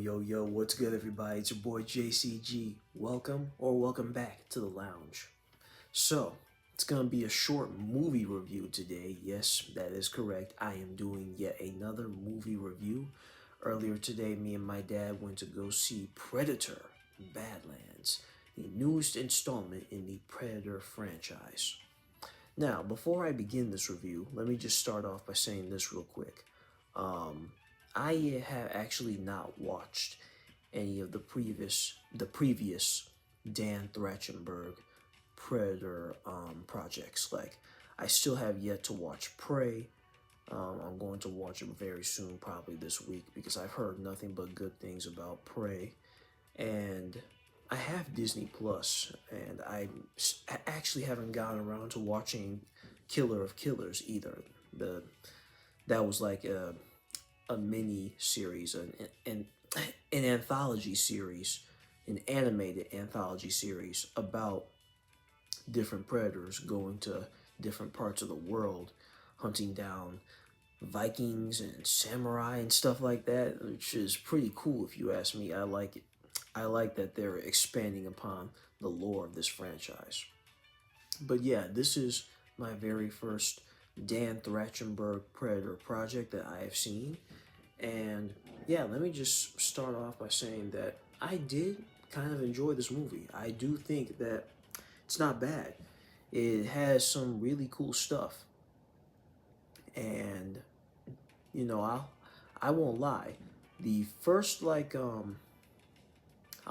Yo, what's good, everybody? It's your boy JCG. Welcome back to the lounge. So, it's gonna be a short movie review today. Yes, that is correct. I am doing yet another movie review. Earlier today, me and my dad went to go see Predator Badlands, the newest installment in the Predator franchise. Now, before I begin this review, let me just start off by saying this real quick. I have actually not watched any of the previous Dan Trachtenberg Predator projects. Like, I still have yet to watch Prey. I'm going to watch it very soon, probably this week, because I've heard nothing but good things about Prey. And I have Disney Plus, and I actually haven't gotten around to watching Killer of Killers either. That was like a mini series, an anthology series, an animated anthology series about different predators going to different parts of the world, hunting down Vikings and samurai and stuff like that, which is pretty cool if you ask me. I like it. I like that they're expanding upon the lore of this franchise. But yeah, this is my very first Dan Trachtenberg Predator project that I have seen. And yeah, let me just start off by saying that I did kind of enjoy this movie. I do think that it's not bad. It has some really cool stuff. And I won't lie. The first I'll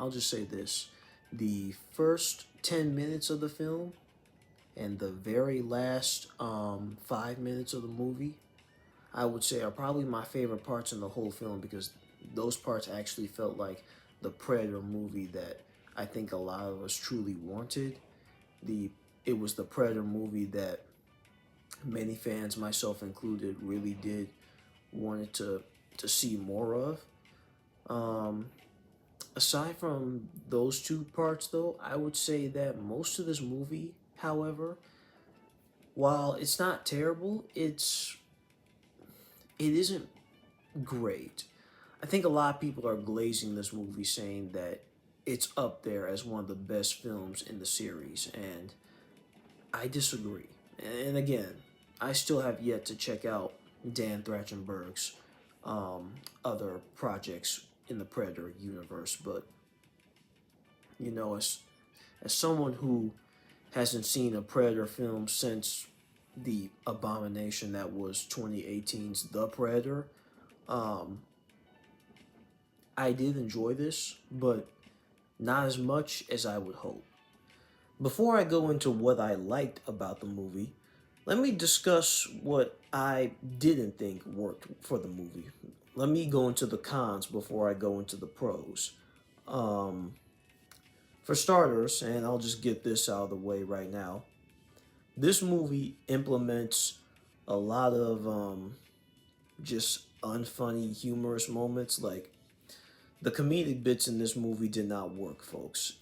just say this. The first 10 minutes of the film and the very last 5 minutes of the movie, I would say, are probably my favorite parts in the whole film, because those parts actually felt like the Predator movie that I think a lot of us truly wanted. It was the Predator movie that many fans, myself included, really did wanted to see more of. Aside from those two parts, though, I would say that most of this movie, however, while it's not terrible, it isn't great. I think a lot of people are glazing this movie, saying that it's up there as one of the best films in the series, and I disagree. And again, I still have yet to check out Dan Trachtenberg's other projects in the Predator universe, but as someone who hasn't seen a Predator film since the abomination that was 2018's The Predator, I did enjoy this, but not as much as I would hope. Before I go into what I liked about the movie, let me discuss what I didn't think worked for the movie. Let me go into the cons before I go into the pros. For starters, and I'll just get this out of the way right now, this movie implements a lot of just unfunny, humorous moments. Like, the comedic bits in this movie did not work, folks.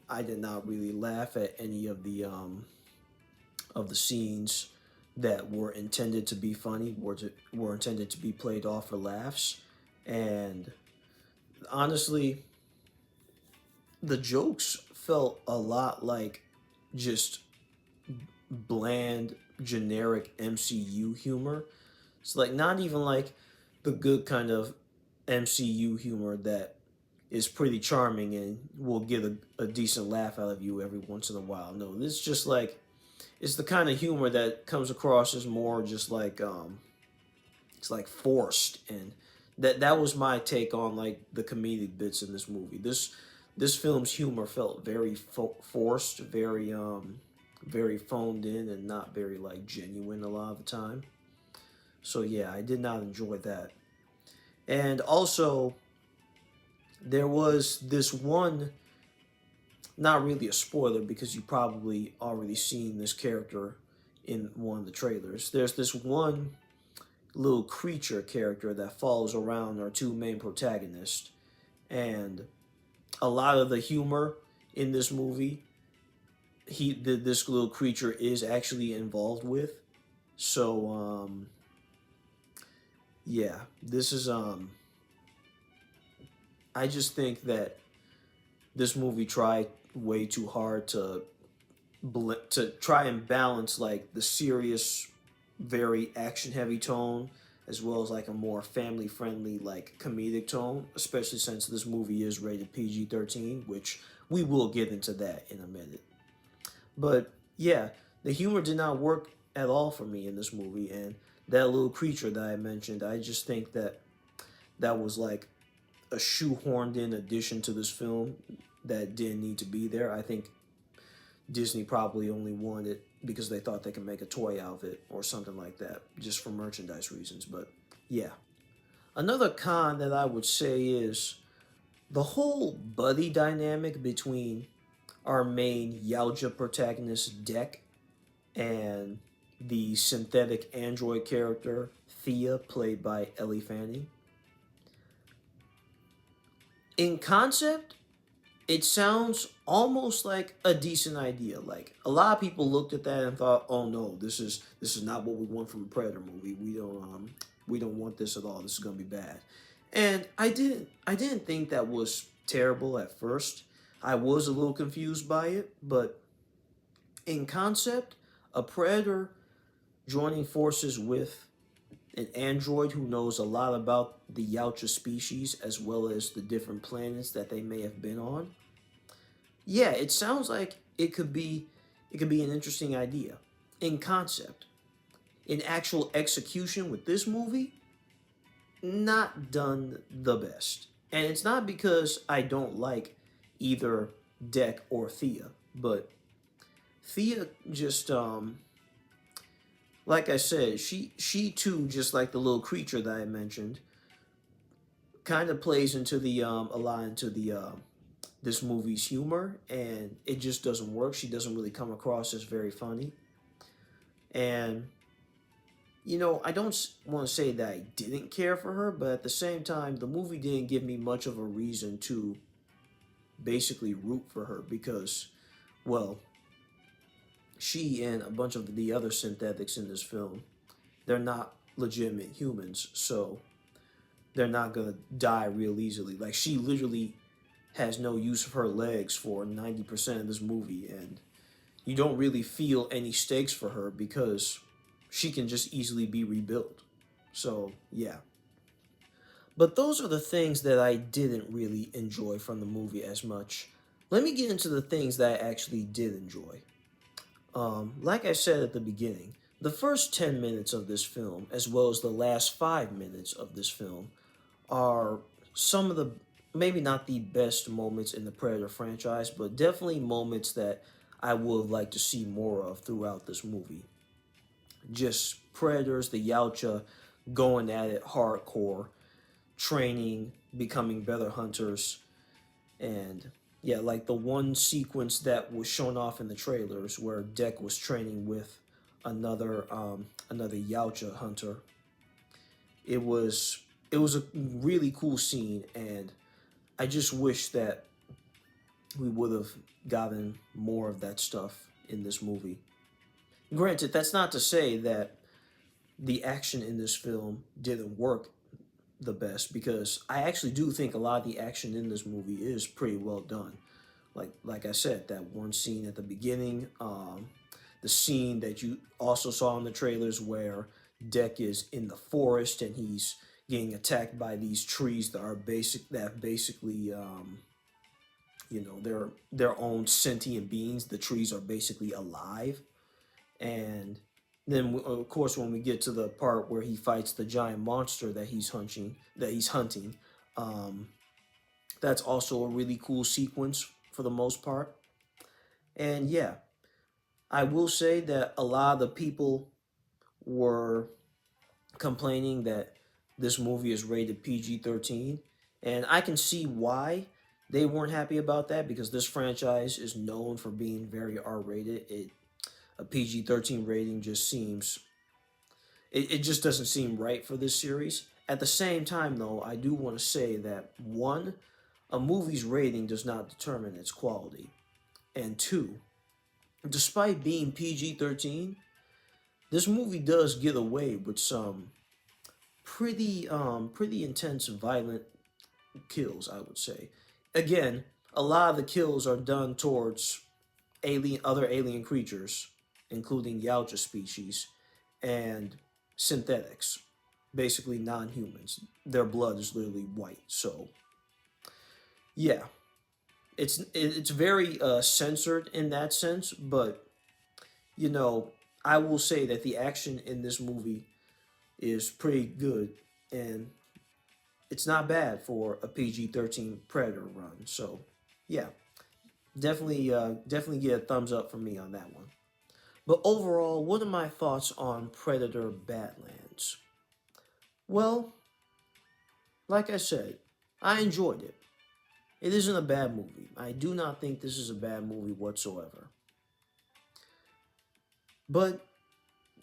I did not really laugh at any of the scenes that were intended to be funny, were intended to be played off for laughs. And honestly, the jokes felt a lot like just bland, generic MCU humor. It's like not even like the good kind of MCU humor that is pretty charming and will get a decent laugh out of you every once in a while. No, this is just like, it's the kind of humor that comes across as more just like it's like forced, and that was my take on like the comedic bits in this movie. This film's humor felt very forced, very phoned in, and not very like genuine a lot of the time. So yeah, I did not enjoy that. And also, there was this one, not really a spoiler because you probably already seen this character in one of the trailers. There's this one little creature character that follows around our two main protagonists, and a lot of the humor in this movie, this little creature is actually involved with. So yeah, this is I just think that this movie tried way too hard to try and balance like the serious, very action heavy tone as well as like a more family friendly like comedic tone, especially since this movie is rated PG-13, which we will get into that in a minute. But yeah, the humor did not work at all for me in this movie, and that little creature that I mentioned, I just think that that was like a shoehorned in addition to this film that didn't need to be there. I think Disney probably only wanted it because they thought they could make a toy out of it or something like that, just for merchandise reasons. But yeah. Another con that I would say is the whole buddy dynamic between our main Yautja protagonist, Deck, and the synthetic android character, Thea, played by Ellie Fanning. In concept, it sounds almost like a decent idea. Like a lot of people looked at that and thought, "Oh no, this is not what we want from a Predator movie. We don't want this at all. This is gonna be bad." And I didn't think that was terrible at first. I was a little confused by it, but in concept, a Predator joining forces with an android who knows a lot about the Yautja species as well as the different planets that they may have been on. Yeah, it sounds like it could be an interesting idea in concept. In actual execution with this movie, not done the best. And it's not because I don't like either Deck or Thea, but Thea just like I said, she too, just like the little creature that I mentioned, kind of plays into the a lot into the this movie's humor, and it just doesn't work. She doesn't really come across as very funny, and I don't want to say that I didn't care for her, but at the same time, the movie didn't give me much of a reason to basically root for her because, well, she and a bunch of the other synthetics in this film, they're not legitimate humans, so they're not gonna die real easily. Like she literally has no use of her legs for 90% of this movie, and you don't really feel any stakes for her because she can just easily be rebuilt. So, yeah. But those are the things that I didn't really enjoy from the movie as much. Let me get into the things that I actually did enjoy. Like I said at the beginning, the first 10 minutes of this film, as well as the last 5 minutes of this film, are some of the, maybe not the best moments in the Predator franchise, but definitely moments that I would have liked to see more of throughout this movie. Just Predators, the Yautja, going at it hardcore, training, becoming better hunters, and yeah, like the one sequence that was shown off in the trailers where Deck was training with another Yautja hunter. It was a really cool scene, and I just wish that we would have gotten more of that stuff in this movie. Granted, that's not to say that the action in this film didn't work the best, because I actually do think a lot of the action in this movie is pretty well done. Like I said, that one scene at the beginning, the scene that you also saw in the trailers where Deck is in the forest and he's getting attacked by these trees that basically they're their own sentient beings. The trees are basically alive, and then of course when we get to the part where he fights the giant monster that he's hunting, um, that's also a really cool sequence for the most part. And yeah, I will say that a lot of the people were complaining that this movie is rated PG-13, and I can see why they weren't happy about that because this franchise is known for being very R-rated. A PG-13 rating just seems it just doesn't seem right for this series. At the same time, though, I do want to say that one, a movie's rating does not determine its quality, and two, despite being PG-13, this movie does get away with some pretty intense violent kills, I would say. Again, a lot of the kills are done towards other alien creatures, including Yautja species and synthetics, basically non-humans. Their blood is literally white. So yeah, it's very censored in that sense, but you know, I will say that the action in this movie is pretty good, and it's not bad for a PG-13 Predator run. So yeah, definitely get a thumbs up from me on that one. But overall, what are my thoughts on Predator Badlands? Well, like I said, I enjoyed it. It isn't a bad movie. I do not think this is a bad movie whatsoever. But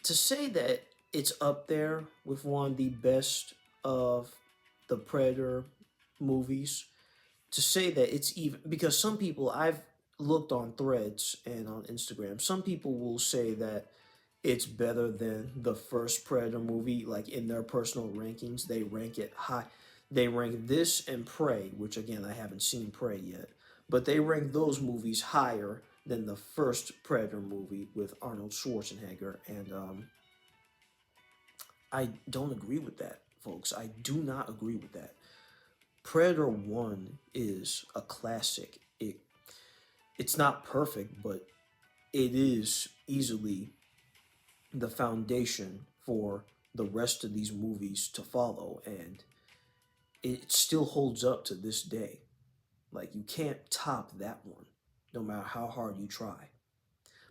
to say that it's up there with one of the best of the Predator movies, to say that it's even, because some people, I've looked on threads and on Instagram, some people will say that it's better than the first Predator movie, like in their personal rankings. They rank it high. They rank this and Prey, which again, I haven't seen Prey yet, but they rank those movies higher than the first Predator movie with Arnold Schwarzenegger. And I don't agree with that, folks. I do not agree with that. Predator 1 is a classic. It's not perfect, but it is easily the foundation for the rest of these movies to follow, and it still holds up to this day. Like, you can't top that one, no matter how hard you try.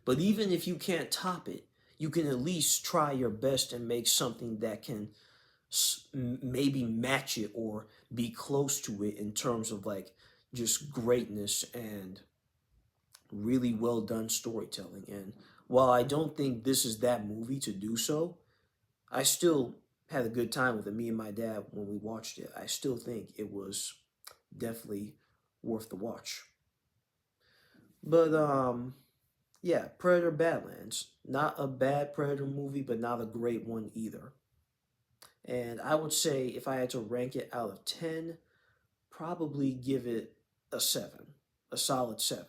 But even if you can't top it, you can at least try your best and make something that can maybe match it or be close to it in terms of like just greatness and really well done storytelling. And while I don't think this is that movie to do so, I still had a good time with it. Me and my dad, when we watched it, I still think it was definitely worth the watch. But yeah, Predator Badlands, not a bad Predator movie, but not a great one either. And I would say if I had to rank it out of 10, probably give it a 7, a solid 7.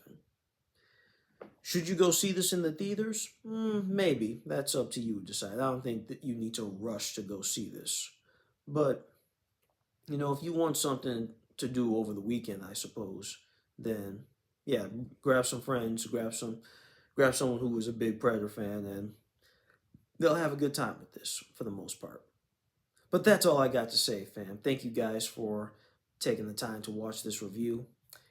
Should you go see this in the theaters? Maybe. That's up to you to decide. I don't think that you need to rush to go see this. But, if you want something to do over the weekend, I suppose, then yeah, grab some friends, grab someone who is a big Predator fan, and they'll have a good time with this for the most part. But that's all I got to say, fam. Thank you guys for taking the time to watch this review.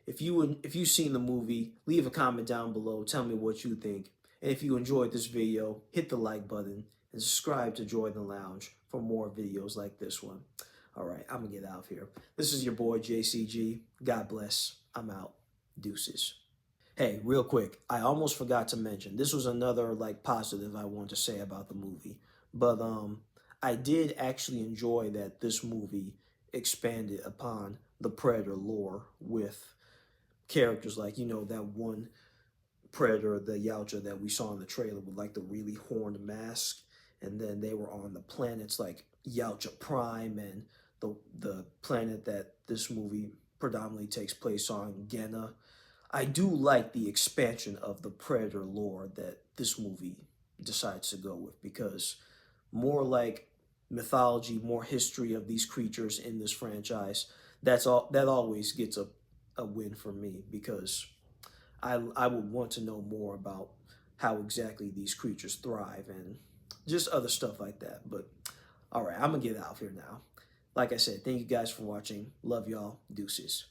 If you've seen the movie, leave a comment down below. Tell me what you think. And if you enjoyed this video, hit the like button and subscribe to Joy the Lounge for more videos like this one. All right, I'm gonna get out of here. This is your boy JCG. God bless. I'm out. Deuces. Hey, real quick, I almost forgot to mention, this was another like positive I wanted to say about the movie. But I did actually enjoy that this movie expanded upon the Predator lore with characters like, that one Predator, the Yautja that we saw in the trailer with like the really horned mask, and then they were on the planets like Yautja Prime and the planet that this movie predominantly takes place on, Genna. I do like the expansion of the Predator lore that this movie decides to go with, because more like mythology, more history of these creatures in this franchise, that always gets a win for me, because I would want to know more about how exactly these creatures thrive and just other stuff like that. But all right, I'm gonna get out of here now. Like I said, thank you guys for watching. Love y'all. Deuces.